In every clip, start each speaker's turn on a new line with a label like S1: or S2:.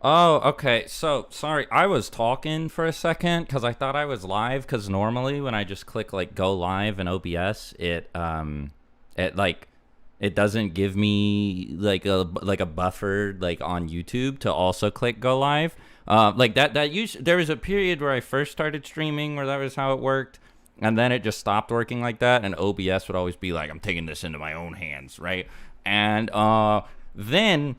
S1: Oh, okay. So, sorry, I was talking for a second because I thought I was live. Because normally when I just click like go live in OBS, it like it doesn't give me like a buffer like on YouTube to also click go live. Like that there was a period where I first started streaming where that was how it worked, and then it just stopped working like that. And OBS would always be like, "I'm taking this into my own hands," right? And then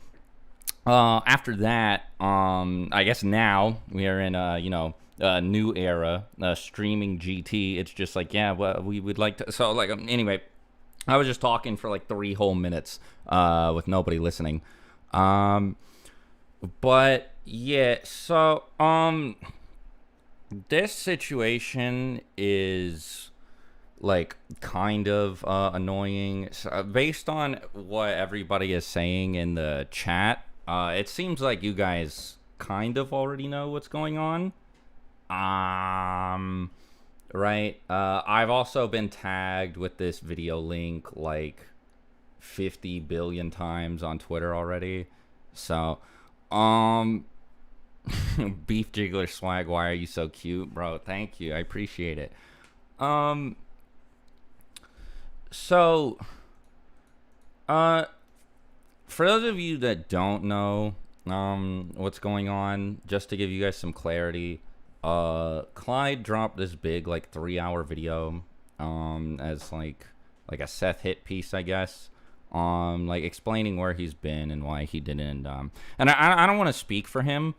S1: after that, I guess now we are in a new era, streaming GT. It's just like, yeah, well, we would like to. So like, anyway, I was just talking for like 3 whole minutes, with nobody listening. Um, but yeah, so this situation is like kind of annoying. So, based on what everybody is saying in the chat, it seems like you guys kind of already know what's going on. Um, right. I've also been tagged with this video link like 50 billion times on Twitter already. So, um, Beef Jiggler Swag, why are you so cute, bro? Thank you. I appreciate it. Um, so, uh, for those of you that don't know what's going on, just to give you guys some clarity, Clyde dropped this big like 3 hour video as like a Seth hit piece, I guess, like explaining where he's been and why he didn't and I don't want to speak for him.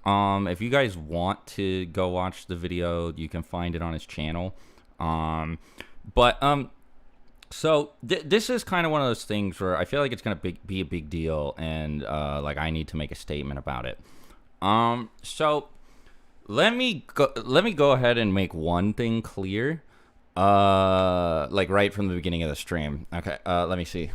S1: If you guys want to go watch the video, you can find it on his channel. But so this is kind of one of those things where I feel like it's gonna be a big deal, and like I need to make a statement about it. So let me go ahead and make one thing clear. Like right from the beginning of the stream. Okay. Let me see.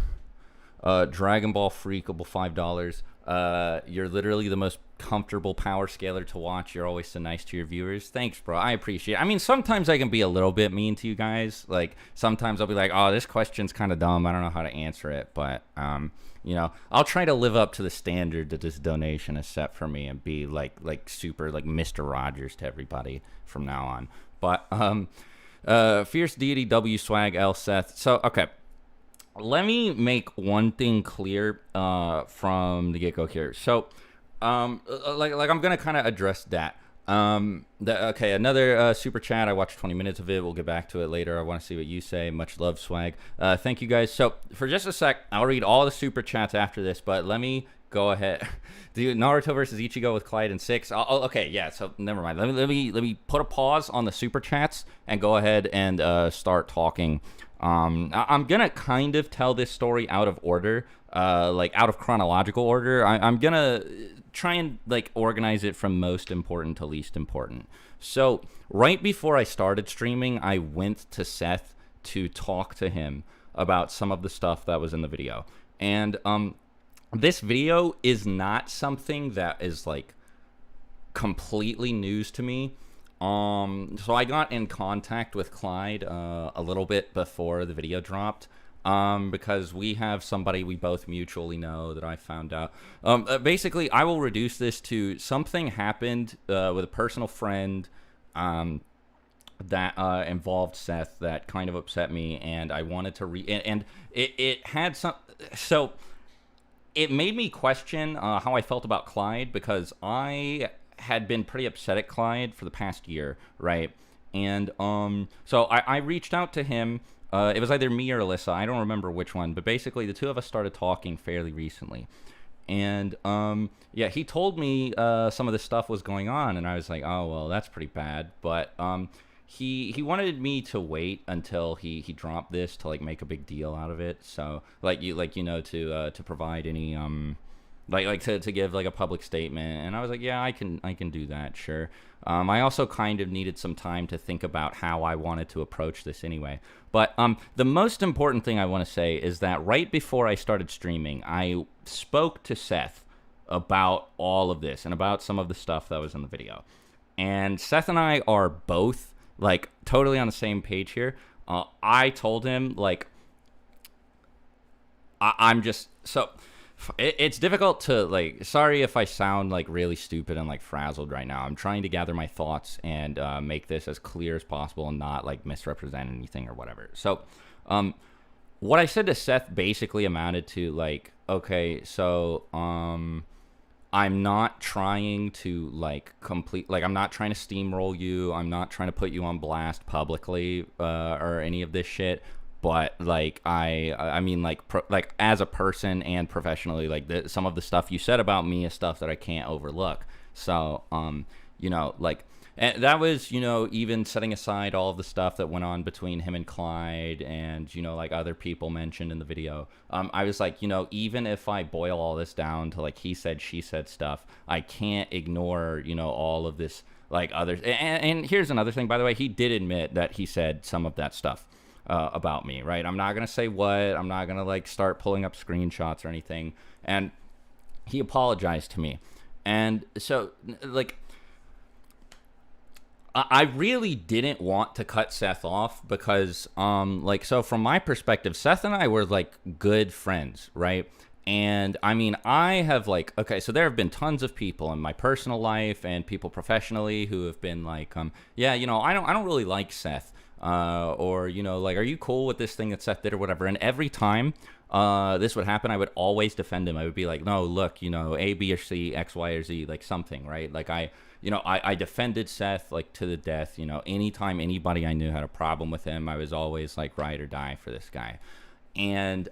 S1: Dragon Ball Freakable $5. You're literally the most comfortable power scaler to watch. You're always so nice to your viewers. Thanks, bro. I appreciate it. I mean, sometimes I can be a little bit mean to you guys. Like sometimes I'll be like, "Oh, this question's kind of dumb. I don't know how to answer it." But I'll try to live up to the standard that this donation is set for me and be like super like Mr. Rogers to everybody from now on. But Fierce Deity W Swag L Seth. So okay, let me make one thing clear from the get-go here. So like I'm gonna kind of address that. Okay, another super chat. I watched 20 minutes of it. We'll get back to it later. I want to see what you say. Much love, Swag. Thank you guys. So for just a sec, I'll read all the super chats after this, but let me go ahead. Do Naruto versus Ichigo with Clyde and 6. Okay, yeah. So never mind. Let me put a pause on the super chats and go ahead and start talking. I'm gonna kind of tell this story out of order, like out of chronological order. I'm gonna try and like organize it from most important to least important. So right before I started streaming, I went to Seth to talk to him about some of the stuff that was in the video. And this video is not something that is like completely news to me. So I got in contact with Clyde a little bit before the video dropped, because we have somebody we both mutually know that I found out. Basically, I will reduce this to something happened with a personal friend that involved Seth that kind of upset me, and I wanted to and it had some. So it made me question how I felt about Clyde, because I had been pretty upset at Clyde for the past year, right? And so I reached out to him. It was either me or Alyssa. I don't remember which one, but basically the two of us started talking fairly recently. And yeah, he told me some of this stuff was going on, and I was like, oh well, that's pretty bad. But he wanted me to wait until he dropped this to like make a big deal out of it. So to provide any to give like a public statement. And I was like, yeah, I can do that, sure. I also kind of needed some time to think about how I wanted to approach this anyway. But the most important thing I want to say is that right before I started streaming, I spoke to Seth about all of this and about some of the stuff that was in the video. And Seth and I are both like totally on the same page here. I told him like I'm just so It's difficult to like. Sorry if I sound like really stupid and like frazzled right now. I'm trying to gather my thoughts and make this as clear as possible and not like misrepresent anything or whatever. So, what I said to Seth basically amounted to like, okay, so I'm not trying to like I'm not trying to steamroll you. I'm not trying to put you on blast publicly or any of this shit. But like I mean like like as a person and professionally, like some of the stuff you said about me is stuff that I can't overlook. So you know, like, and that was, you know, even setting aside all of the stuff that went on between him and Clyde and, you know, like other people mentioned in the video. I was like, you know, even if I boil all this down to like he said, she said stuff, I can't ignore, you know, all of this like others. And here's another thing, by the way, he did admit that he said some of that stuff about me, right? I'm not going to say what, I'm not going to like start pulling up screenshots or anything. And he apologized to me. And so like, I really didn't want to cut Seth off because, like, so from my perspective, Seth and I were, like, good friends, right? And, I mean, I have, like, okay, so there have been tons of people in my personal life and people professionally who have been like, yeah, you know, I don't really like Seth. Or, you know, like, are you cool with this thing that Seth did or whatever? And every time this would happen, I would always defend him. I would be like, no, look, you know, A, B, or C, X, Y, or Z, like something, right? Like, you know, I defended Seth like to the death. You know, anytime anybody I knew had a problem with him, I was always like ride or die for this guy. And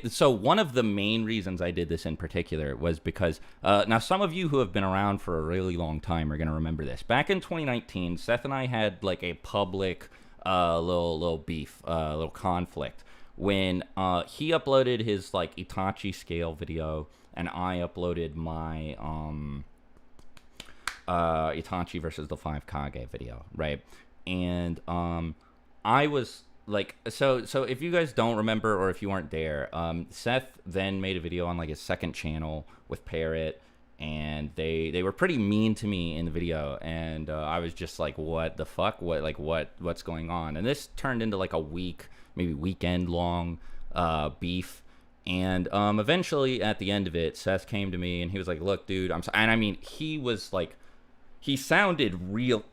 S1: so one of the main reasons I did this in particular was because now some of you who have been around for a really long time are going to remember this. Back in 2019, Seth and I had like a public little beef, little conflict when he uploaded his like Itachi scale video and I uploaded my Itachi versus the Swagkage video, right? And I was like, so if you guys don't remember or if you weren't there, Seth then made a video on like his second channel with Parrot, and they were pretty mean to me in the video, and I was just like, what the fuck, what's going on? And this turned into like a week, maybe weekend long beef. And eventually at the end of it, Seth came to me and he was like, look, dude, I'm sorry. And I mean, he sounded really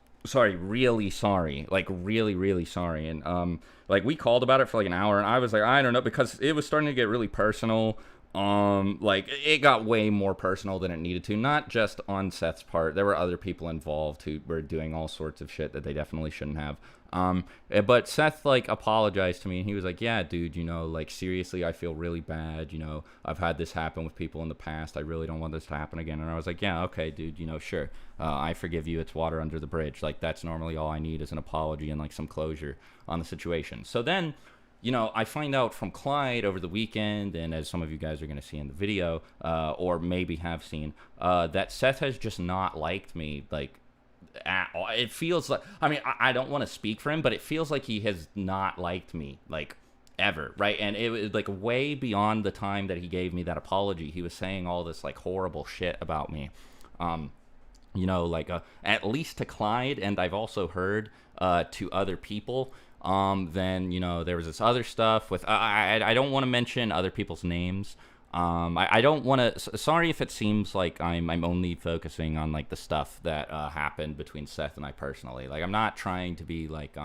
S1: sorry, like really sorry. And like we called about it for like an hour, and I was like, I don't know, because it was starting to get really personal. Like it got way more personal than it needed to, not just on Seth's part. There were other people involved who were doing all sorts of shit that they definitely shouldn't have. But Seth like apologized to me, and he was like, yeah, dude, you know, like seriously, I feel really bad. You know, I've had this happen with people in the past. I really don't want this to happen again. And I was like, yeah, okay, dude, you know, sure. I forgive you. It's water under the bridge. Like that's normally all I need is an apology and like some closure on the situation. So then, you know, I find out from Clyde over the weekend, and as some of you guys are going to see in the video, or maybe have seen, that Seth has just not liked me, like, at all. It feels like, I mean, I don't want to speak for him, but it feels like he has not liked me, like, ever, right? And it was, like, way beyond the time that he gave me that apology. He was saying all this, like, horrible shit about me. You know, like, at least to Clyde, and I've also heard to other people. Then, you know, there was this other stuff with, I don't want to mention other people's names. I don't want to, sorry if it seems like I'm only focusing on like the stuff that happened between Seth and I personally. Like, I'm not trying to be like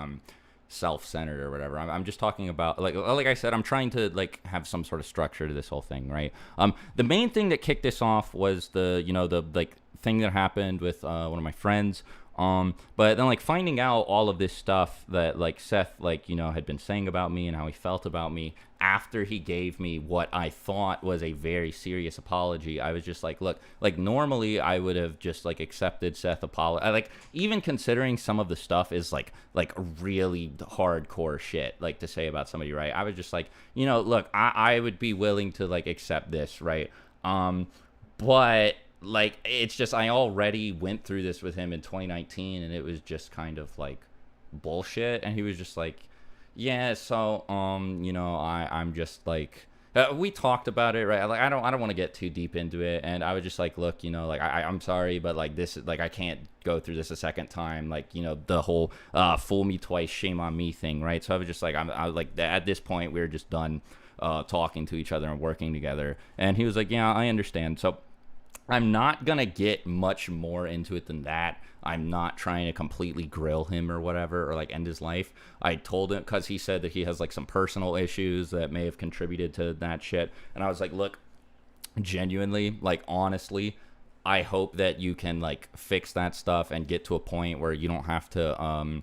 S1: self-centered or whatever. I'm just talking about, like I said, I'm trying to like have some sort of structure to this whole thing, right? The main thing that kicked this off was the, you know, the like thing that happened with one of my friends. But then like finding out all of this stuff that like Seth, like, you know, had been saying about me and how he felt about me after he gave me what I thought was a very serious apology, I was just like, look, like normally I would have just like accepted Seth apology. Like even considering some of the stuff is like really hardcore shit, like to say about somebody, right? I was just like, you know, look, I would be willing to like accept this, right? But like, it's just, I already went through this with him in 2019, and it was just kind of like bullshit. And he was just like, yeah, so you know, I'm just like, we talked about it, right? Like, I don't want to get too deep into it. And I was just like, look, you know, like I'm sorry, but like this is like, I can't go through this a second time, like, you know, the whole fool me twice, shame on me thing, right? So I was just like, I was like, at this point we were just done. talking to each other and working together. And he was like, yeah, I understand. So I'm not gonna get much more into it than that. I'm not trying to completely grill him or whatever, or like end his life. I told him, because he said that he has like some personal issues that may have contributed to that shit. And I was like, look, genuinely, like honestly, I hope that you can like fix that stuff and get to a point where you don't have to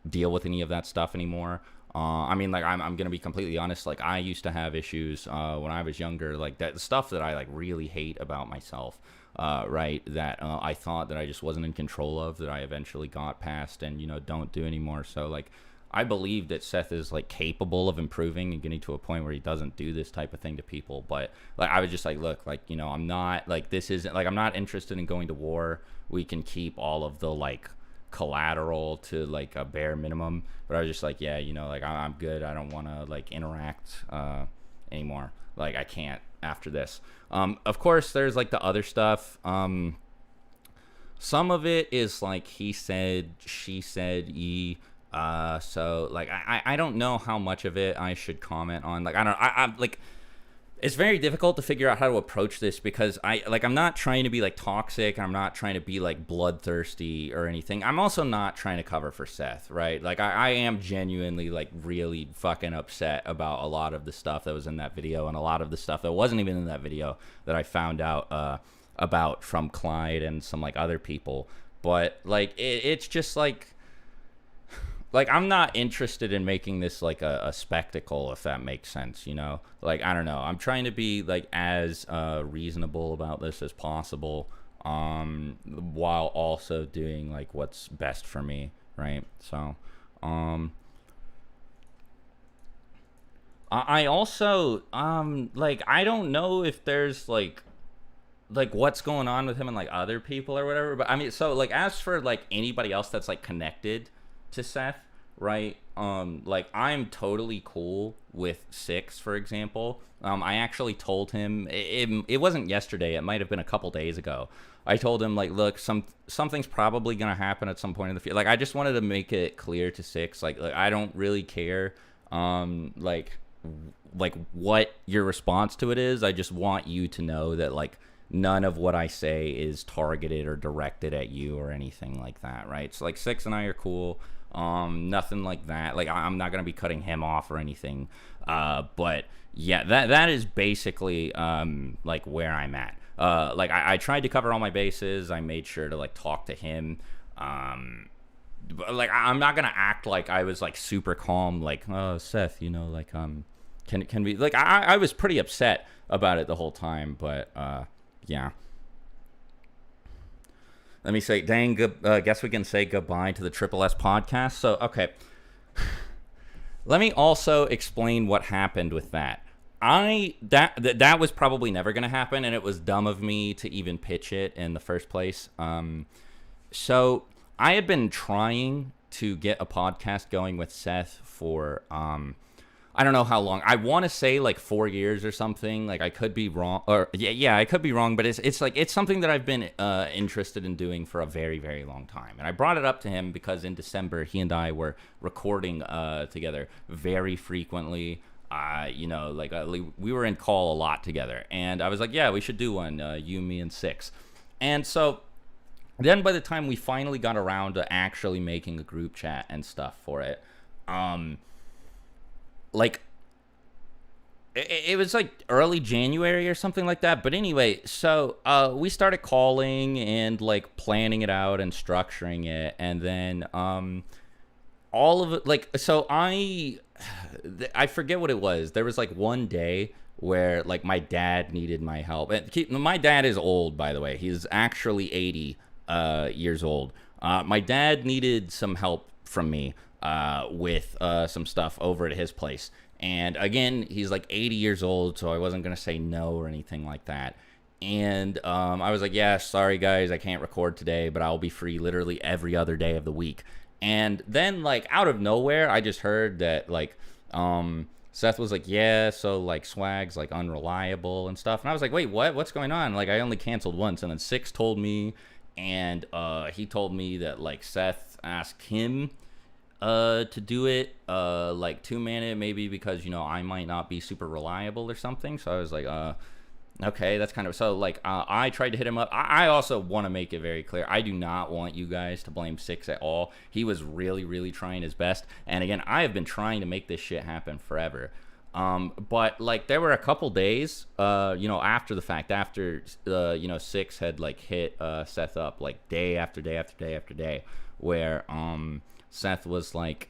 S1: deal with any of that stuff anymore. I mean, like, I'm gonna be completely honest. Like, I used to have issues when I was younger, like that stuff that I like really hate about myself, right? That I thought that I just wasn't in control of, that I eventually got past and, you know, don't do anymore. So like, I believe that Seth is like capable of improving and getting to a point where he doesn't do this type of thing to people. But like, I was just like, look, like, you know, I'm not like, this isn't like, I'm not interested in going to war. We can keep all of the like collateral to like a bare minimum. But I was just like, yeah, you know, like I'm good. I don't want to like interact anymore. Like I can't after this. Of course, there's like the other stuff. Some of it is like he said, she said, ye. So like I don't know how much of it I should comment on. Like I'm like, it's very difficult to figure out how to approach this, because I'm not trying to be like toxic. I'm not trying to be like bloodthirsty or anything. I'm also not trying to cover for Seth, right? Like I am genuinely like really fucking upset about a lot of the stuff that was in that video, and a lot of the stuff that wasn't even in that video that I found out about from Clyde and some like other people. But like it's just like I'm not interested in making this like a spectacle, if that makes sense, you know? Like, I don't know. I'm trying to be like as reasonable about this as possible, while also doing like what's best for me, right? So, I also, like, I don't know if there's like what's going on with him and like other people or whatever, but I mean, so like as for like anybody else that's like connected to Seth, right? Like I'm totally cool with Six, for example. I actually told him it wasn't yesterday, it might have been a couple days ago. I told him like, look, something's probably gonna happen at some point in the future. Like I just wanted to make it clear to Six, like I don't really care like what your response to it is. I just want you to know that like none of what I say is targeted or directed at you or anything like that, right? So like Six and I are cool. Nothing like that. Like I'm not gonna be cutting him off or anything. But yeah, that is basically like where I'm at. Like I tried to cover all my bases. I made sure to like talk to him. But, like I'm not gonna act like I was like super calm. Like, oh Seth, you know, like can we like I was pretty upset about it the whole time. But yeah. Let me say, dang, guess we can say goodbye to the Triple S podcast. So, okay. Let me also explain what happened with that. That was probably never going to happen, and it was dumb of me to even pitch it in the first place. So, I had been trying to get a podcast going with Seth for I don't know how long. I want to say like 4 years or something. Like I could be wrong, or yeah, I could be wrong. But it's something that I've been interested in doing for a very, very long time. And I brought it up to him because in December he and I were recording together very frequently. You know, like we were in call a lot together, and I was like, yeah, we should do one. You, me, and Six. And so then by the time we finally got around to actually making a group chat and stuff for it, like it was like early January or something like that. But anyway, so we started calling and like planning it out and structuring it, and then all of it, like, so I forget what it was. There was like one day where like my dad needed my help. And my dad is old, by the way. He's actually 80 years old. My dad needed some help from me with some stuff over at his place. And again, he's like 80 years old, so I wasn't going to say no or anything like that. And I was like, yeah, sorry guys, I can't record today, but I'll be free literally every other day of the week. And then like out of nowhere, I just heard that like Seth was like, yeah, so like Swag's like unreliable and stuff. And I was like, wait, what? What's going on? Like I only canceled once. And then Six told me, and he told me that like Seth asked him to do it like 2-minute, maybe because I might not be super reliable or something. So I was like, okay, that's kind of so. Like, I tried to hit him up. I also want to make it very clear. I do not want you guys to blame Six at all. He was really, really trying his best. And again, I have been trying to make this shit happen forever. But like, there were a couple days, after the fact, after Six had like hit Seth up like day after day after day after day, where Seth was like,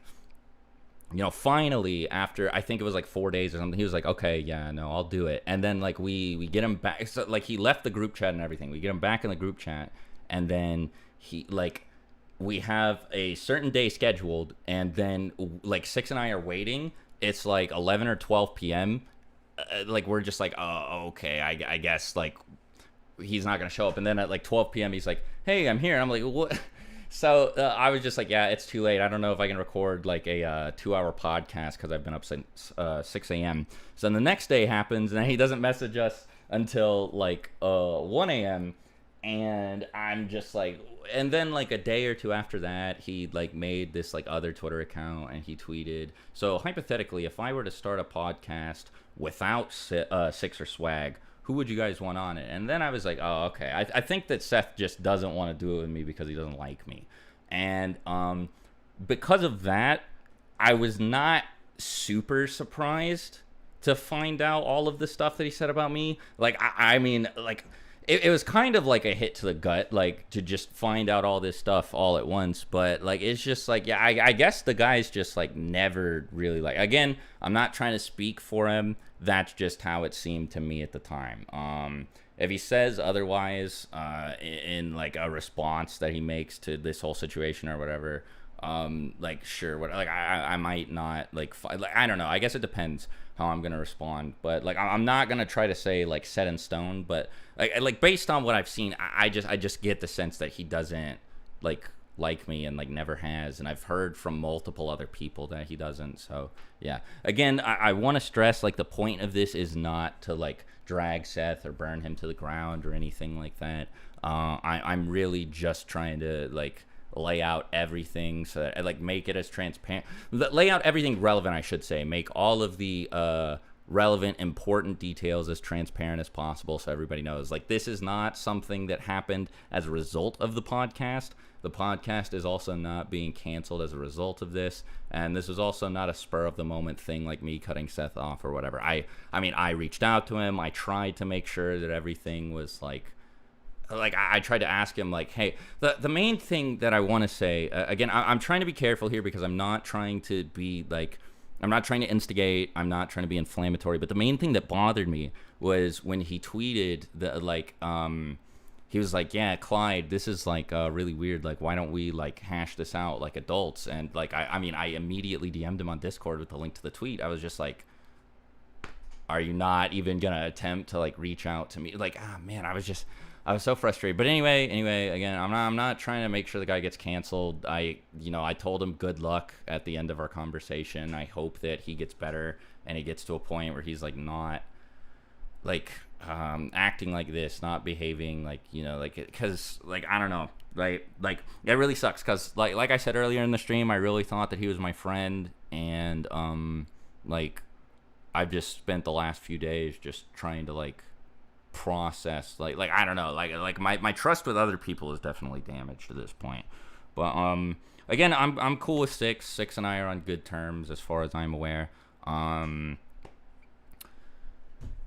S1: finally, after I think it was like 4 days or something, he was like, okay, yeah, no, I'll do it. And then like we get him back. So like, he left the group chat and everything. We get him back in the group chat, and then we have a certain day scheduled, and then like Six and I are waiting. It's like 11 or 12 p.m. Like, we're just like, oh, okay, I guess like he's not gonna show up. And then at like 12 p.m. he's like, hey, I'm here. I'm like, what? So I was just like, yeah, it's too late. I don't know if I can record like a 2-hour podcast because I've been up since 6 a.m. So then the next day happens, and he doesn't message us until like 1 a.m. And I'm just like, and then like a day or two after that, he like made this like other Twitter account, and he tweeted. So hypothetically, if I were to start a podcast without Six or Swag, who would you guys want on it? And then I was like, oh, okay. I think that Seth just doesn't want to do it with me because he doesn't like me. And because of that, I was not super surprised to find out all of the stuff that he said about me. Like, I mean, like, it was kind of like a hit to the gut, like, to just find out all this stuff all at once. But like, it's just like, yeah, I guess the guy's just like never really like, again, I'm not trying to speak for him. That's just how it seemed to me at the time. If he says otherwise in like a response that he makes to this whole situation or whatever, like, sure, what, like, I might not like, I don't know. I guess it depends how I'm gonna respond. But like, I'm not gonna try to say like set in stone. But like based on what I've seen, I just get the sense that he doesn't like me, and like never has. And I've heard from multiple other people that he doesn't. So yeah, again, I want to stress, like, the point of this is not to like drag Seth or burn him to the ground or anything like that. I'm really just trying to like lay out everything so that I like make it as transparent, lay out everything relevant, I should say, make all of the relevant, important details as transparent as possible so everybody knows. Like, this is not something that happened as a result of the podcast. The podcast is also not being canceled as a result of this, and this is also not a spur of the moment thing like me cutting Seth off or whatever. I mean, I reached out to him. I tried to make sure that everything was like I tried to ask him, like, hey, the main thing that I want to say, again, I'm trying to be careful here because I'm not trying to be like, I'm not trying to instigate, I'm not trying to be inflammatory, but the main thing that bothered me was when he tweeted he was like, yeah, Clyde, this is like really weird, like, why don't we like hash this out like adults? And like, I mean, I immediately DM'd him on Discord with the link to the tweet. I was just like, are you not even gonna attempt to like reach out to me? Like, man, I was so frustrated. But anyway, again, I'm not trying to make sure the guy gets canceled. I told him good luck at the end of our conversation. I hope that he gets better and he gets to a point where he's like not like acting like this, not behaving like, like, because like, I don't know, like it really sucks because like I said earlier in the stream, I really thought that he was my friend, and like, I've just spent the last few days just trying to like process like I don't know, like my trust with other people is definitely damaged at this point. But again, I'm cool with Six and I are on good terms as far as I'm aware.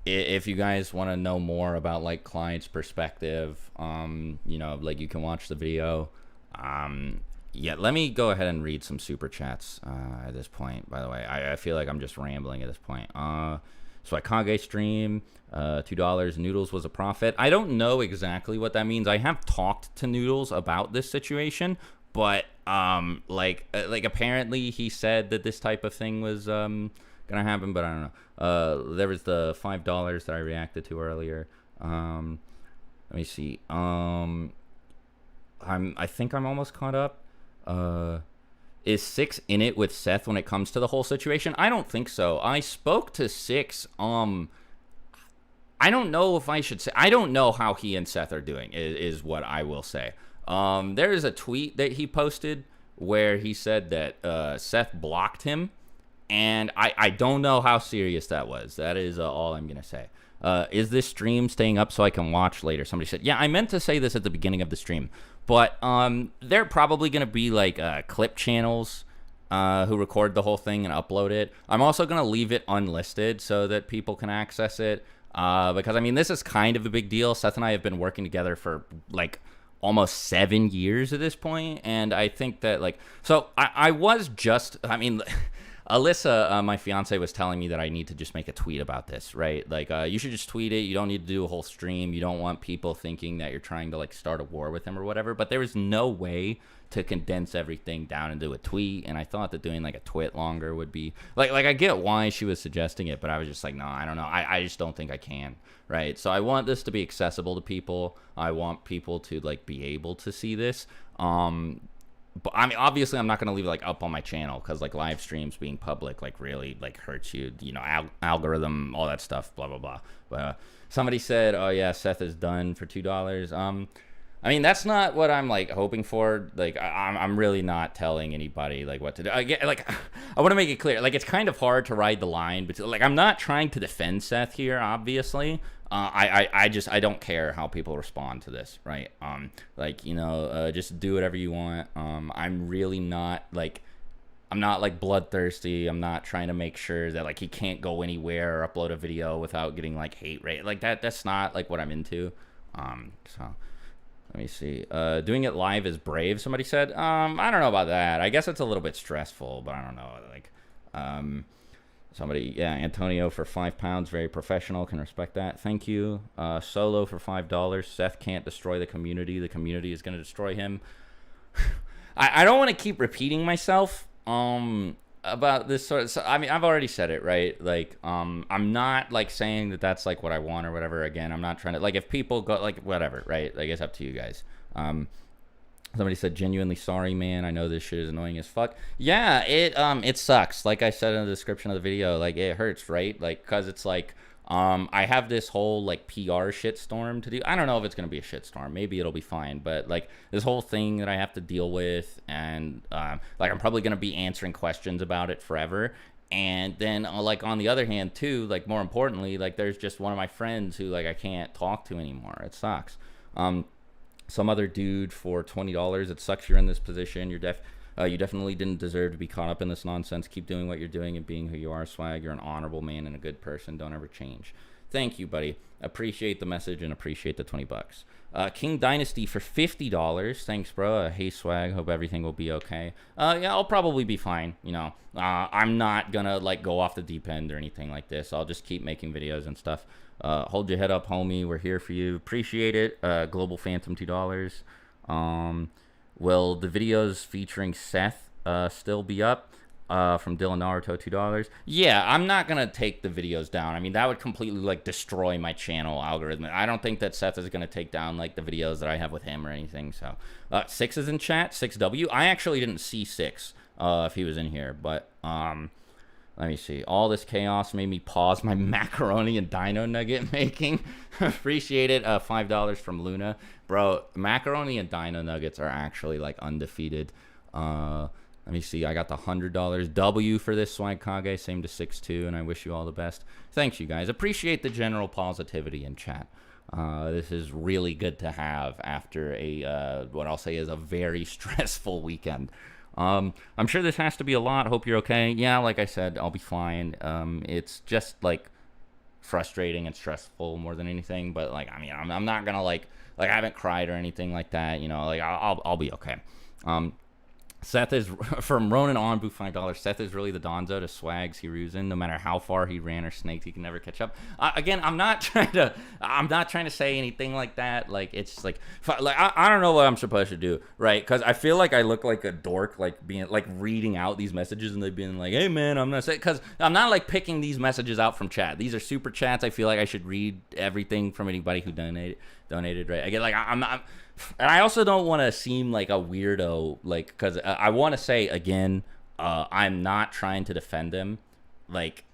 S1: If you guys want to know more about like Clyde's perspective, like, you can watch the video. Yeah, let me go ahead and read some super chats at this point. By the way, I feel like I'm just rambling at this point. Swagkage stream, $2. Noodles was a prophet. I don't know exactly what that means. I have talked to Noodles about this situation, but like apparently he said that this type of thing was gonna happen, but I don't know. There was the $5 that I reacted to earlier. Let me see. I think I'm almost caught up. Is Six in it with Seth when it comes to the whole situation? I don't think so. I spoke to Six. I don't know if I should say. I don't know how he and Seth are doing, is what I will say. There is a tweet that he posted where he said that Seth blocked him, and I don't know how serious that was. That is all I'm gonna say. Is this stream staying up so I can watch later? Somebody said, yeah, I meant to say this at the beginning of the stream, but they're probably gonna be like clip channels who record the whole thing and upload it. I'm also gonna leave it unlisted so that people can access it, because I mean, this is kind of a big deal. Seth and I have been working together for like almost 7 years at this point, and I think that like, so I was just, I mean, Alyssa, my fiance, was telling me that I need to just make a tweet about this, right? Like, you should just tweet it. You don't need to do a whole stream. You don't want people thinking that you're trying to like start a war with him or whatever. But there was no way to condense everything down into a tweet, and I thought that doing like a twit longer would be like I get why she was suggesting it, but I was just like, no, I don't know. I just don't think I can, right? So I want this to be accessible to people. I want people to like be able to see this. But I mean, obviously, I'm not going to leave it like up on my channel, because like live streams being public like really like hurts you, you know, algorithm, all that stuff, blah blah blah. But somebody said, oh yeah, Seth is done for $2. I mean, that's not what I'm like hoping for. Like, I'm really not telling anybody like what to do. I want to make it clear. Like, it's kind of hard to ride the line, but like, I'm not trying to defend Seth here, obviously. I don't care how people respond to this, right? Like, you know, just do whatever you want. I'm really not like, I'm not like bloodthirsty. I'm not trying to make sure that like he can't go anywhere or upload a video without getting like hate rate. Like that's not like what I'm into. So let me see. Doing it live is brave, somebody said. I don't know about that. I guess it's a little bit stressful, but I don't know. Like, somebody, yeah, Antonio for £5, very professional, can respect that. Thank you. Solo for $5. Seth can't destroy the community. The community is going to destroy him. I don't want to keep repeating myself about this sort of. So, I mean, I've already said it, right? Like, I'm not like saying that that's like what I want or whatever. Again, I'm not trying to like, if people go like whatever, right? Like, it's up to you guys. Somebody said, genuinely sorry, man. I know this shit is annoying as fuck. Yeah, it sucks. Like I said in the description of the video, like it hurts, right? Like, cause it's like, I have this whole like PR shitstorm to do. I don't know if it's gonna be a shitstorm. Maybe it'll be fine. But like this whole thing that I have to deal with, and like I'm probably gonna be answering questions about it forever. And then like on the other hand too, like more importantly, like there's just one of my friends who like I can't talk to anymore. It sucks. Some other dude for $20. It sucks you're in this position. You definitely didn't deserve to be caught up in this nonsense. Keep doing what you're doing and being who you are, Swag. You're an honorable man and a good person. Don't ever change. Thank you, buddy. Appreciate the message and appreciate the $20. King Dynasty for $50. Thanks, bro. Hey, Swag. Hope everything will be okay. Yeah, I'll probably be fine. You know, I'm not gonna like go off the deep end or anything like this. I'll just keep making videos and stuff. Hold your head up, homie. We're here for you. Appreciate it. Global Phantom $2. Will the videos featuring Seth still be up? From Dylan Naruto $2. Yeah, I'm not gonna take the videos down. I mean, that would completely like destroy my channel algorithm. I don't think that Seth is gonna take down like the videos that I have with him or anything. So 6 is in chat. 6W. I actually didn't see 6 if he was in here, but let me see. All this chaos made me pause my macaroni and dino nugget making. Appreciate it. $5 from Luna. Bro, macaroni and dino nuggets are actually like undefeated. Let me see. I got the $100 W for this Swagkage. Same to 6-2, and I wish you all the best. Thanks, you guys. Appreciate the general positivity in chat. This is really good to have after a what I'll say is a very stressful weekend. I'm sure this has to be a lot. Hope you're okay. Yeah, like I said, I'll be fine. It's just like frustrating and stressful more than anything. But like, I mean, I'm not gonna like I haven't cried or anything like that. You know, like I'll be okay. Seth is from Ronan Onbu $5. Seth is really the Donzo to Swag's Hiruzen. No matter how far he ran or snaked, he can never catch up. Again, I'm not trying to say anything like that. Like it's like I don't know what I'm supposed to do, right? Because I feel like I look like a dork, like being like reading out these messages and they've been like, "Hey man, I'm not saying," because I'm not like picking these messages out from chat. These are super chats. I feel like I should read everything from anybody who donated, right? Again, like I'm not. And I also don't want to seem like a weirdo, like, because I want to say, again, I'm not trying to defend him. Like,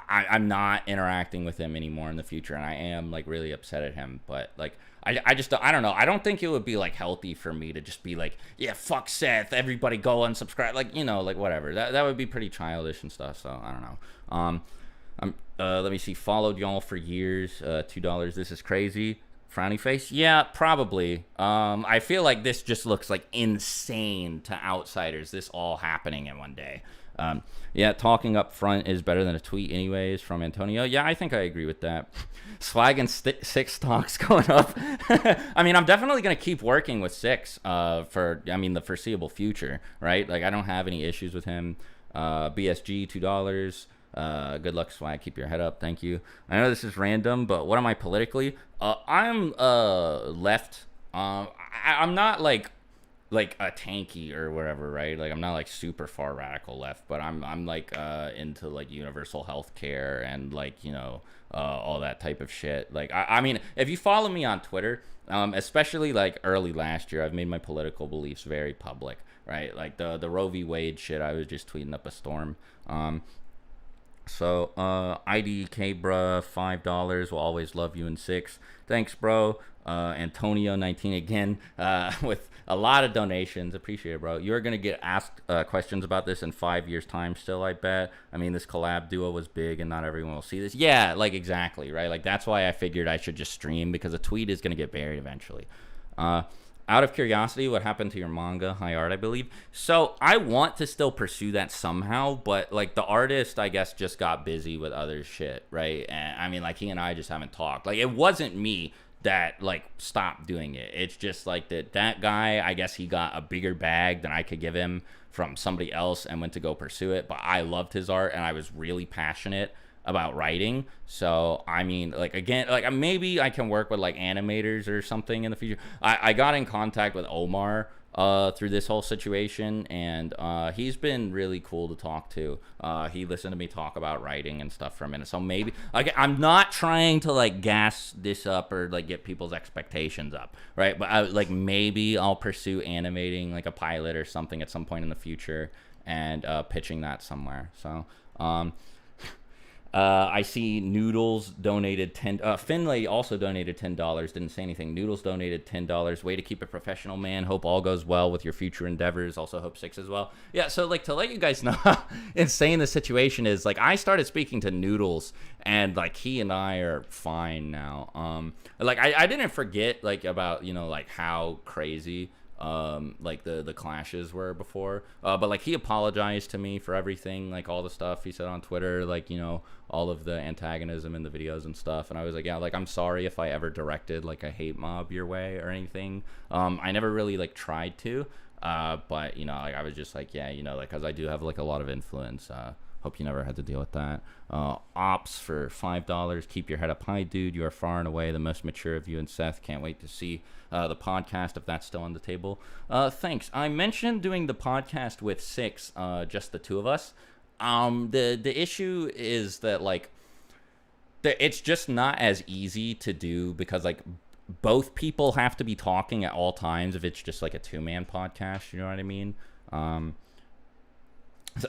S1: I'm not interacting with him anymore in the future, and I am like really upset at him. But like, I just I don't know. I don't think it would be like healthy for me to just be like, yeah, fuck Seth, everybody go unsubscribe, like, you know, like whatever. That would be pretty childish and stuff. So I don't know. Let me see. Followed y'all for years. $2. This is crazy. Frowny face. Yeah, probably. I feel like this just looks like insane to outsiders. This all happening in one day. Yeah, talking up front is better than a tweet anyways, from Antonio. Yeah, I think I agree with that. Swag and six stocks going up. I mean, I'm definitely going to keep working with Six for, I mean, the foreseeable future, right? Like, I don't have any issues with him. BSG, $2. Good luck, Swag. Keep your head up. Thank you. I know this is random, but what am I politically? I'm left. I'm not like a tanky or whatever, right? Like, I'm not like super far radical left, but I'm like into like universal health care and like, you know, all that type of shit. Like, I mean, if you follow me on Twitter, especially like early last year, I've made my political beliefs very public, right? Like the Roe v. Wade shit, I was just tweeting up a storm. So, IDK, bruh, $5. Will always love you in 6. Thanks, bro. Antonio, 19 again, with a lot of donations. Appreciate it, bro. You're going to get asked questions about this in 5 years' time still, I bet. I mean, this collab duo was big and not everyone will see this. Yeah, like, exactly, right? Like, that's why I figured I should just stream, because a tweet is going to get buried eventually. Out of curiosity, what happened to your manga, High Art, I believe? So I want to still pursue that somehow, but like the artist, I guess, just got busy with other shit, right? And I mean, like, he and I just haven't talked. Like, it wasn't me that like stopped doing it. It's just like that guy, I guess he got a bigger bag than I could give him from somebody else and went to go pursue it. But I loved his art and I was really passionate about writing. So I mean, like, again, like, maybe I can work with like animators or something in the future. I got in contact with Omar through this whole situation, and he's been really cool to talk to. He listened to me talk about writing and stuff for a minute. So maybe, like, I'm not trying to like gas this up or like get people's expectations up, right? But like, maybe I'll pursue animating like a pilot or something at some point in the future and pitching that somewhere. So I see Noodles donated Finlay also donated $10. Didn't say anything. Noodles donated $10. Way to keep it professional, man. Hope all goes well with your future endeavors. Also hope 6 as well. Yeah, so like, to let you guys know how insane the situation is, like, I started speaking to Noodles and like he and I are fine now. Like, I didn't forget like about, you know, like how crazy like the clashes were before, but like, he apologized to me for everything, like all the stuff he said on Twitter, like, you know, all of the antagonism in the videos and stuff. And I was like, yeah, like, I'm sorry if I ever directed like a hate mob your way or anything. I never really like tried to, but you know, like, I was just like, yeah, you know, like, because I do have like a lot of influence. Hope you never had to deal with that. Ops for $5. Keep your head up high, dude. You are far and away the most mature of you and Seth. Can't wait to see the podcast, if that's still on the table. Thanks. I mentioned doing the podcast with 6, just the two of us. The issue is that like, it's just not as easy to do, because like, both people have to be talking at all times if it's just like a 2-man podcast. You know what I mean?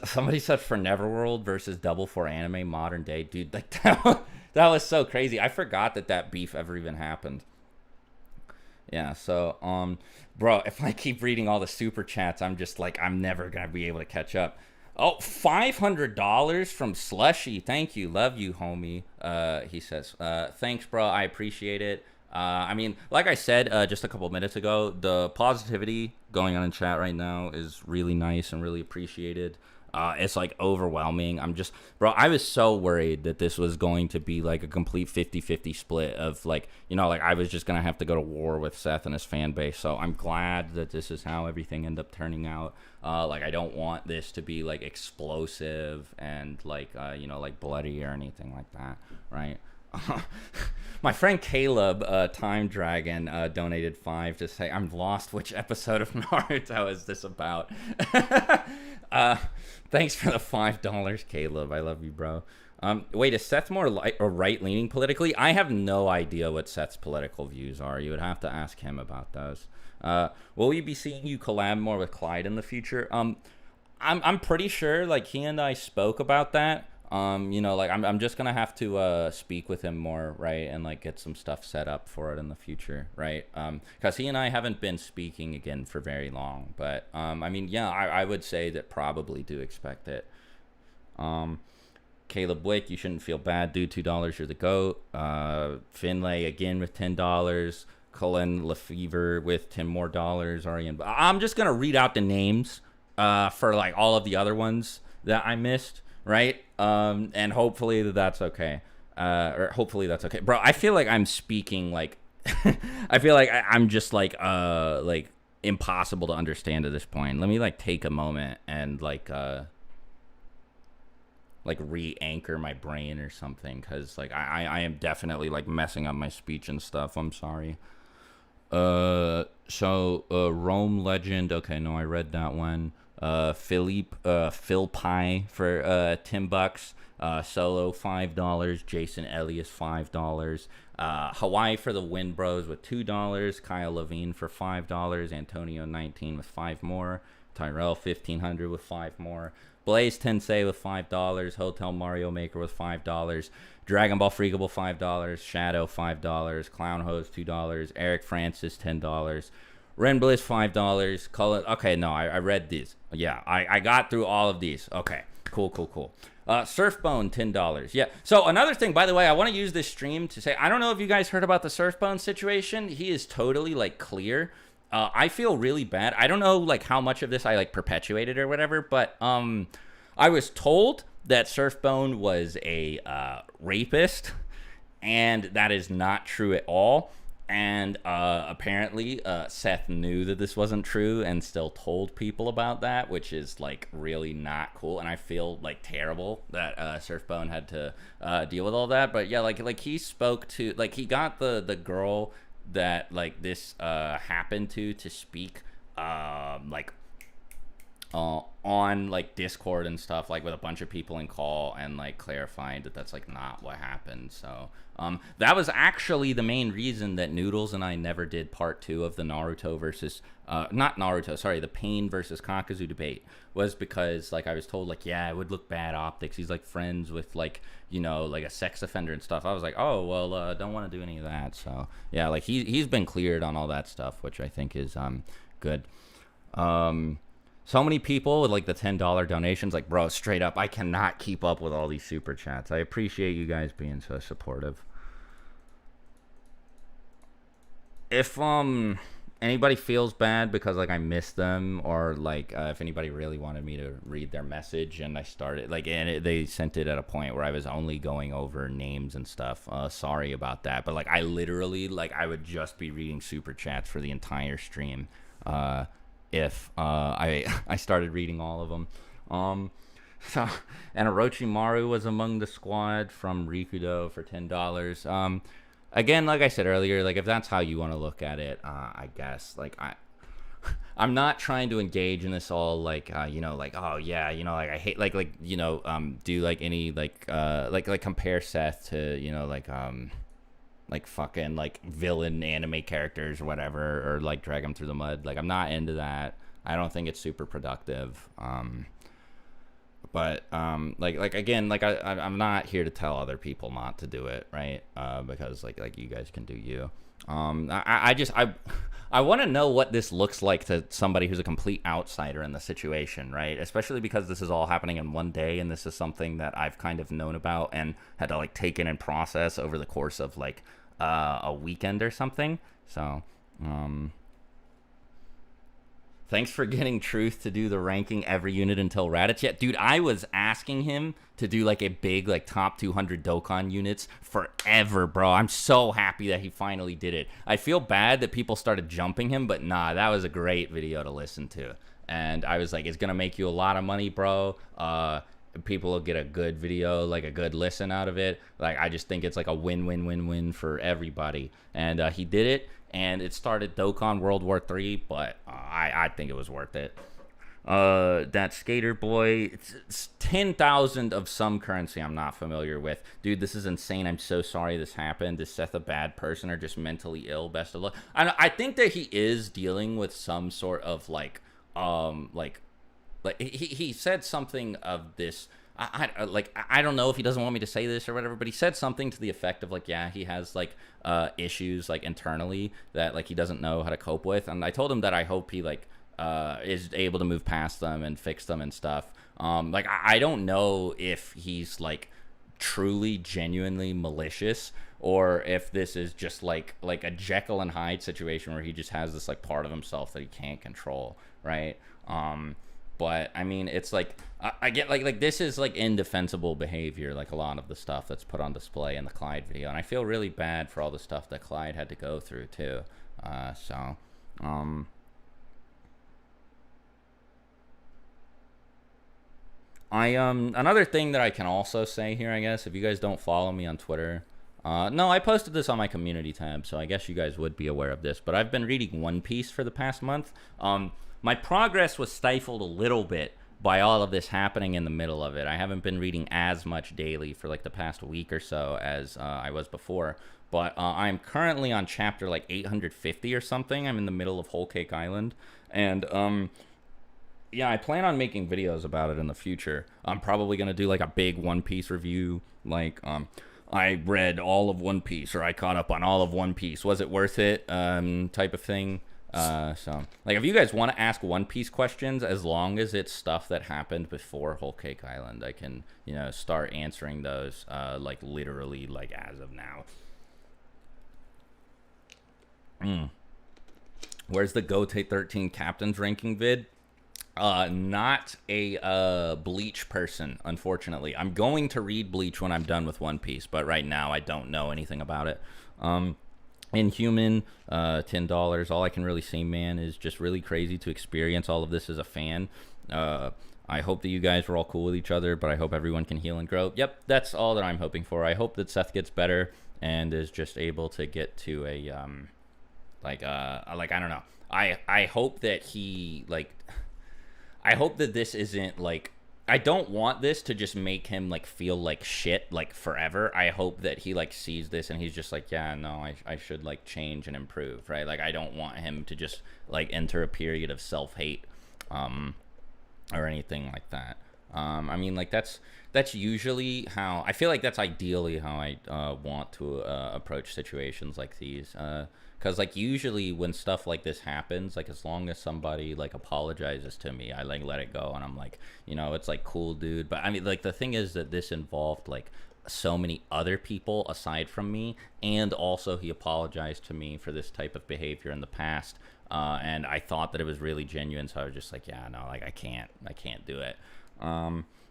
S1: Somebody said for Neverworld versus Double for Anime Modern Day. Dude, like, that was so crazy. I forgot that beef ever even happened. Yeah, so, bro, if I keep reading all the super chats, I'm just like, I'm never going to be able to catch up. Oh, $500 from Slushy. Thank you. Love you, homie. He says, thanks, bro. I appreciate it. I mean, like I said just a couple minutes ago, the positivity going on in chat right now is really nice and really appreciated. It's like overwhelming. Bro, I was so worried that this was going to be like a complete 50-50 split of like, you know, like, I was just going to have to go to war with Seth and his fan base. So I'm glad that this is how everything ended up turning out. Like, I don't want this to be like explosive and like, you know, like bloody or anything like that, right? My friend Caleb, Time Dragon, donated 5 to say, I'm lost. Which episode of Naruto is this about? Thanks for the $5, Caleb. I love you, bro. Wait, is Seth more right-leaning politically? I have no idea what Seth's political views are. You would have to ask him about those. Will we be seeing you collab more with Clyde in the future? I'm pretty sure, like, he and I spoke about that. You know, like I'm just gonna have to speak with him more, right, and like get some stuff set up for it in the future, right? Because he and I haven't been speaking again for very long, but I mean, yeah, I would say that probably do expect it. Caleb Wick, you shouldn't feel bad, dude. $2, you're the goat. Finlay again with $10. Cullen Lefevre with $10 more. Arian, I'm just gonna read out the names for like all of the other ones that I missed, right? And hopefully that's okay. Or hopefully that's okay, bro. I feel like I'm speaking like I feel like I'm just like impossible to understand at this point. Let me like take a moment and like re-anchor my brain or something, because like I am definitely like messing up my speech and stuff. I'm sorry. So Rome Legend, okay, no, I read that one. Phil Pie for $10. Solo $5. Jason Elias $5. Hawaii for the Win Bros with $2. Kyle Levine for $5. Antonio 19 with 5 more. Tyrell 1500 with 5 more. Blaze Tensei with $5. Hotel Mario Maker with $5. Dragon Ball Freakable $5. Shadow $5. Clown Hose $2. Eric Francis $10. Ren Bliss $5. Cullen. Okay, no, I read these. Yeah, I got through all of these. Okay, cool. Surfbone $10. Yeah. So another thing, by the way, I want to use this stream to say, I don't know if you guys heard about the Surfbone situation. He is totally like clear. I feel really bad. I don't know like how much of this I like perpetuated or whatever, but I was told that Surfbone was a rapist, and that is not true at all. And apparently Seth knew that this wasn't true and still told people about that, which is like really not cool. And I feel like terrible that Surfbone had to deal with all that. But yeah, like he spoke to, like he got the girl that like this happened to speak on like Discord and stuff, like with a bunch of people in call, and like clarifying that that's like not what happened. So that was actually the main reason that Noodles and I never did part 2 of the Naruto versus the Pain versus Kakazu debate, was because like I was told like, yeah, it would look bad optics, he's like friends with like, you know, like a sex offender and stuff. I was like, oh well, don't want to do any of that. So yeah, like he's been cleared on all that stuff, which I think is good. So many people with like the $10 donations, like bro, straight up, I cannot keep up with all these super chats. I appreciate you guys being so supportive. If anybody feels bad because like I missed them, or like if anybody really wanted me to read their message and I started like, and they sent it at a point where I was only going over names and stuff, sorry about that. But like I literally, like I would just be reading super chats for the entire stream if I started reading all of them. So, and Orochimaru was among the squad from Rikudo for $10. Again, like I said earlier, like if that's how you want to look at it, I guess like I'm not trying to engage in this all like you know, like, oh yeah, you know, like I hate like you know, do like any like compare Seth to, you know, like fucking like villain anime characters or whatever, or like drag them through the mud. Like I'm not into that. I don't think it's super productive. But like again, like I'm not here to tell other people not to do it, right? Because like you guys can do you. I want to know what this looks like to somebody who's a complete outsider in the situation, right? Especially because this is all happening in one day, and this is something that I've kind of known about and had to like take in and process over the course of like a weekend or something. So thanks for getting Truth to do the ranking every unit until Raditz. Yeah, dude, I was asking him to do like a big like top 200 Dokkan units forever, bro. I'm so happy that he finally did it. I feel bad that people started jumping him, but nah, that was a great video to listen to. And I was like, it's gonna make you a lot of money, bro. People will get a good video, like a good listen out of it. Like I just think it's like a win-win-win-win for everybody. And he did it. And it started Dokkan World War 3, but I think it was worth it. That Skater Boy, it's 10,000 of some currency I'm not familiar with. Dude, this is insane. I'm so sorry this happened. Is Seth a bad person or just mentally ill? Best of luck. I think that he is dealing with some sort of like he said something of this. I don't know if he doesn't want me to say this or whatever, but he said something to the effect of like, yeah, he has like issues like internally that like he doesn't know how to cope with, and I told him that I hope he like is able to move past them and fix them and stuff. Like I don't know if he's like truly genuinely malicious, or if this is just like a Jekyll and Hyde situation where he just has this like part of himself that he can't control, right? But I mean, it's like I get like this is like indefensible behavior, like a lot of the stuff that's put on display in the Clyde video, and I feel really bad for all the stuff that Clyde had to go through too. Another thing that I can also say here, I guess, if you guys don't follow me on Twitter, no, I posted this on my community tab, so I guess you guys would be aware of this, but I've been reading One Piece for the past month. My progress was stifled a little bit by all of this happening in the middle of it. I haven't been reading as much daily for like the past week or so as I was before, but I'm currently on chapter like 850 or something. I'm in the middle of Whole Cake Island, and yeah, I plan on making videos about it in the future. I'm probably going to do like a big One Piece review, like I read all of One Piece, or I caught up on all of One Piece. Was it worth it? Type of thing. So like if you guys want to ask One Piece questions, as long as it's stuff that happened before Whole Cake Island, I can, you know, start answering those like literally like as of now. Where's the Gote 13 captain's ranking vid? Not a Bleach person, unfortunately. I'm going to read Bleach when I'm done with One Piece, but right now I don't know anything about it. Inhuman, $10. All I can really say, man, is just really crazy to experience all of this as a fan. I hope that you guys are all cool with each other, but I hope everyone can heal and grow. Yep, that's all that I'm hoping for. I hope that Seth gets better and is just able to get to a like I don't know. I hope that he like. I hope that this isn't like, I don't want this to just make him like feel like shit like forever. I hope that he like sees this and he's just like, yeah, no, I should like change and improve, right? Like I don't want him to just like enter a period of self-hate or anything like that. I mean, like that's usually how I feel like that's ideally how I want to approach situations like these. Because like usually when stuff like this happens, like as long as somebody like apologizes to me, I like let it go, and I'm like, you know, it's like cool, dude. But I mean, like the thing is that this involved like so many other people aside from me, and also he apologized to me for this type of behavior in the past, and I thought that it was really genuine, so I was just like, yeah, no, like I can't do it.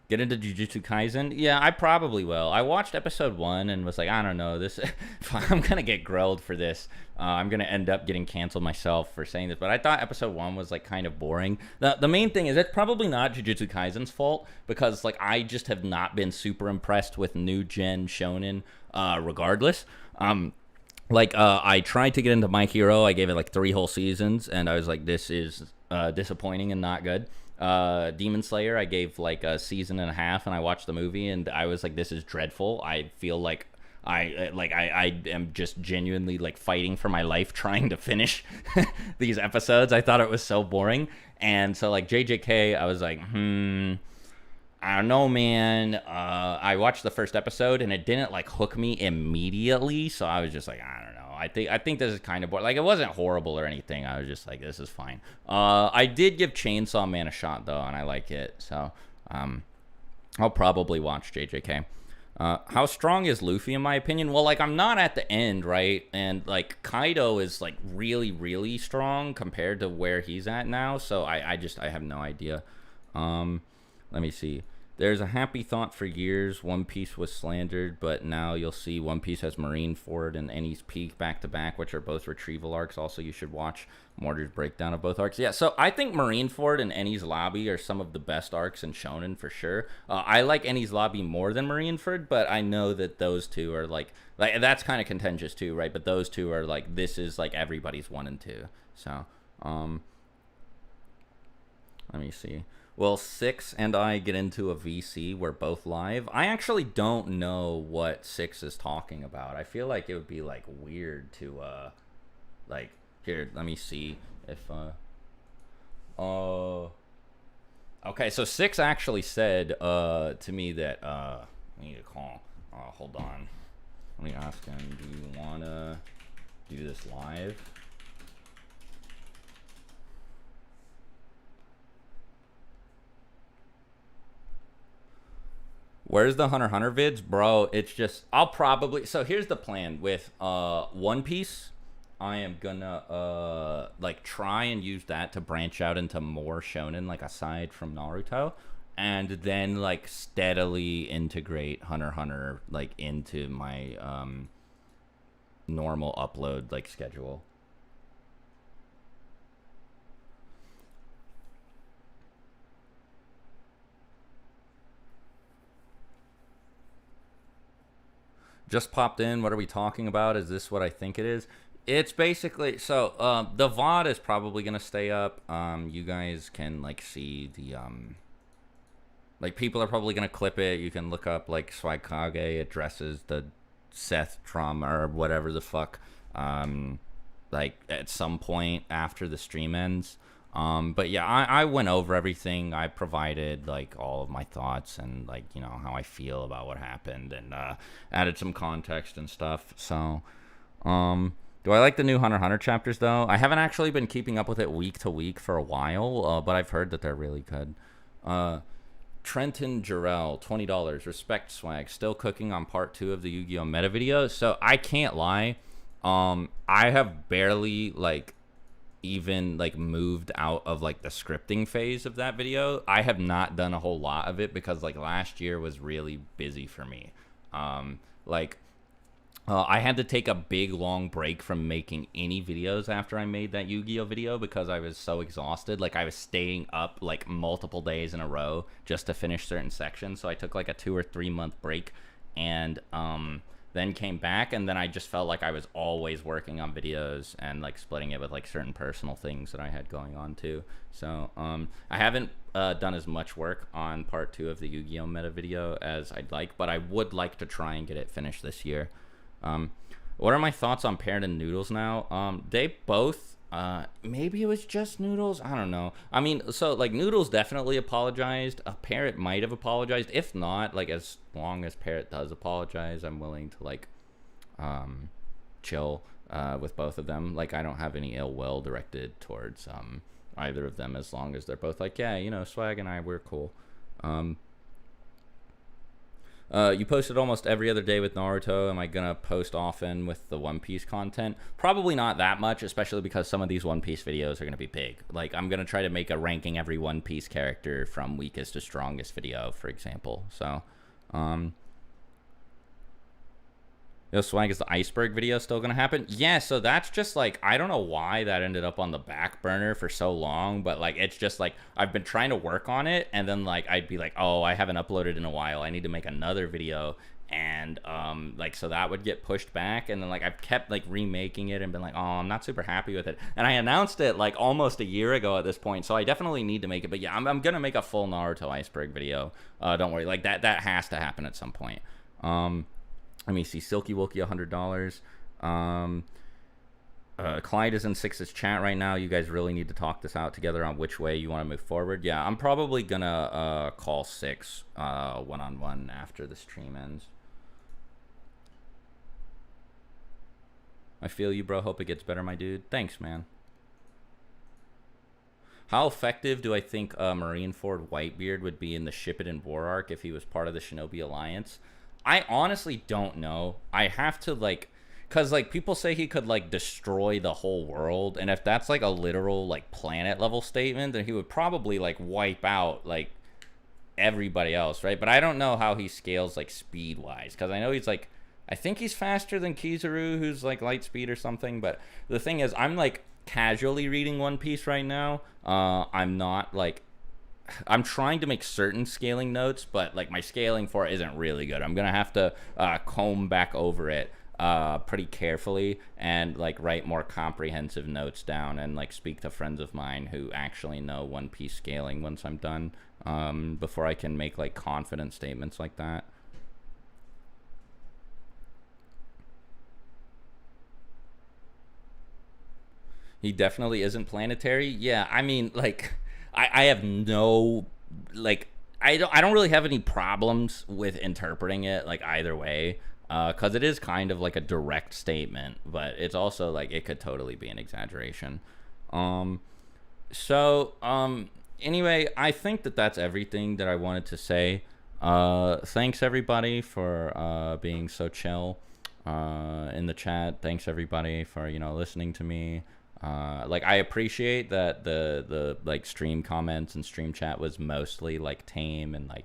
S1: Get into Jujutsu Kaisen? Yeah, I probably will. I watched episode 1 and was like, I don't know, this I'm gonna get grilled for this. I'm gonna end up getting canceled myself for saying this, but I thought episode 1 was like kind of boring. The main thing is it's probably not Jujutsu Kaisen's fault, because like I just have not been super impressed with new gen shonen regardless. I tried to get into My Hero. I gave it like 3 whole seasons, and I was like, this is disappointing and not good. Demon Slayer, I gave like a season and a half, and I watched the movie, and I was like, this is dreadful. I feel like I am just genuinely like fighting for my life trying to finish these episodes. I thought it was so boring. And so like JJK, I was like, I don't know, man. I watched the first episode and it didn't like hook me immediately, so I was just like, I don't know. I think this is kind of boring. Like it wasn't horrible or anything. I was just like, this is fine. I did give Chainsaw Man a shot though, and I like it. So I'll probably watch JJK. How strong is Luffy in my opinion? Well, like I'm not at the end, right? And like Kaido is like really, really strong compared to where he's at now. So I have no idea. Let me see. There's a happy thought for years. One Piece was slandered, but now you'll see One Piece has Marineford and Enies Peak back to back, which are both retrieval arcs. Also, you should watch Mortar's breakdown of both arcs. Yeah, so I think Marineford and Enies Lobby are some of the best arcs in Shonen for sure. I like Enies Lobby more than Marineford, but I know that those two are like that's kind of contentious too, right? But those two are like, this is like everybody's 1 and 2. So, let me see. Will 6 and I get into a VC? We're both live. I actually don't know what 6 is talking about. I feel like it would be like weird to like, here, let me see if Okay, so Six actually said to me that I need to call. Hold on. Let me ask him, do you want to do this live? Where's the Hunter x Hunter vids? Bro, it's just, I'll probably, so here's the plan with One Piece. I am gonna like try and use that to branch out into more shonen, like aside from Naruto, and then like steadily integrate Hunter x Hunter like into my normal upload like schedule. Just popped in. What are we talking about? Is this what I think it is? It's basically, so the VOD is probably gonna stay up. You guys can like see the like people are probably gonna clip it. You can look up like Swagkage addresses the Seth trauma or whatever the fuck. Like at some point after the stream ends. But yeah, I went over everything. I provided like all of my thoughts and like, you know, how I feel about what happened, and added some context and stuff. So do I like the new Hunter x Hunter chapters though? I haven't actually been keeping up with it week to week for a while, but I've heard that they're really good. Trenton Jarrell, $20. Respect Swag. Still cooking on part 2 of the Yu-Gi-Oh! Meta video. So I can't lie. I have barely like even like moved out of like the scripting phase of that video. I have not done a whole lot of it because like last year was really busy for me. Like I had to take a big long break from making any videos after I made that Yu-Gi-Oh video because I was so exhausted. Like I was staying up like multiple days in a row just to finish certain sections. So I took like a 2 or 3 month break, and then came back, and then I just felt like I was always working on videos and like splitting it with like certain personal things that I had going on too. So I haven't done as much work on part 2 of the Yu-Gi-Oh! Meta video as I'd like, but I would like to try and get it finished this year. What are my thoughts on Parrot and Noodles now? They both, maybe it was just Noodles, I don't know. I mean, so like Noodles definitely apologized. Parrot might have apologized. If not, like as long as Parrot does apologize, I'm willing to like chill with both of them. Like I don't have any ill will directed towards either of them, as long as they're both like, yeah, you know, Swag and I, we're cool. You posted almost every other day with Naruto. Am I gonna post often with the One Piece content? Probably not that much, especially because some of these One Piece videos are gonna be big. Like I'm gonna try to make a ranking every One Piece character from weakest to strongest video, for example. So Yo, Swag, is the iceberg video still gonna happen? Yeah, so that's just like, I don't know why that ended up on the back burner for so long, but like it's just like I've been trying to work on it, and then like I'd be like, oh, I haven't uploaded in a while, I need to make another video, and like so that would get pushed back, and then like I've kept like remaking it and been like, oh, I'm not super happy with it, and I announced it like almost a year ago at this point, so I definitely need to make it. But yeah, I'm gonna make a full Naruto iceberg video. Don't worry, like that has to happen at some point. Let me see. Silky Wilkie, $100. Clyde is in Six's chat right now. You guys really need to talk this out together on which way you want to move forward. Yeah, I'm probably gonna call Six one-on-one after the stream ends. I feel you, bro. Hope it gets better, my dude. Thanks, man. How effective do I think Marineford Whitebeard would be in the Ship It in War arc if he was part of the Shinobi Alliance? I honestly don't know. I have to like, cause like people say he could like destroy the whole world, and if that's like a literal like planet level statement, then he would probably like wipe out like everybody else, right? But I don't know how he scales like speed wise, cause I know he's like, I think he's faster than Kizaru, who's like light speed or something. But the thing is, I'm like casually reading One Piece right now. I'm not like, I'm trying to make certain scaling notes, but like my scaling for it isn't really good. I'm gonna have to comb back over it pretty carefully and like write more comprehensive notes down, and like speak to friends of mine who actually know One Piece scaling once I'm done, before I can make like confident statements like that. He definitely isn't planetary. Yeah, I mean, like I have no like I don't really have any problems with interpreting it like either way, because it is kind of like a direct statement, but it's also like it could totally be an exaggeration. Um, so anyway, I think that that's everything that I wanted to say. Thanks everybody for being so chill in the chat. Thanks everybody for listening to me. Like I appreciate that the like stream comments and stream chat was mostly like tame, and like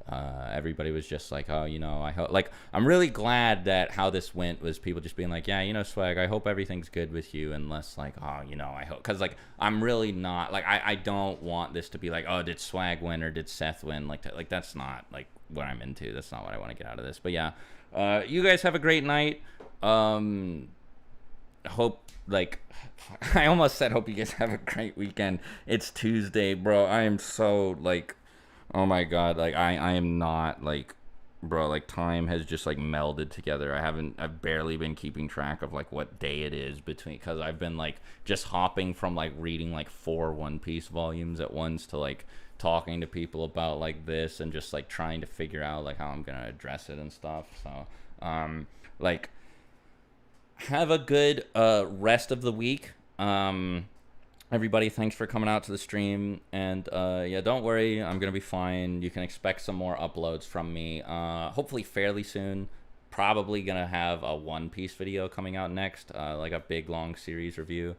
S1: everybody was just like, oh, I hope, like, I'm really glad that how this went was people just being like, yeah, Swag, I hope everything's good with you, and less like, oh, I hope, because like I'm really not like I don't want this to be like, oh, did Swag win or did Seth win, like that's not like what I'm into. That's not what I want to get out of this. But yeah, you guys have a great night. Hope, like, I almost said hope you guys have a great weekend. It's Tuesday, bro. I am so like, oh my god, like I am not like, bro, like time has just like melded together. I've barely been keeping track of like what day it is between, because I've been like just hopping from like reading like 4 One Piece volumes at once to like talking to people about like this, and just like trying to figure out like how I'm gonna address it and stuff. So like, have a good rest of the week. Everybody, thanks for coming out to the stream, and yeah, don't worry, I'm gonna be fine. You can expect some more uploads from me, hopefully fairly soon. Probably gonna have a One Piece video coming out next, like a big long series review.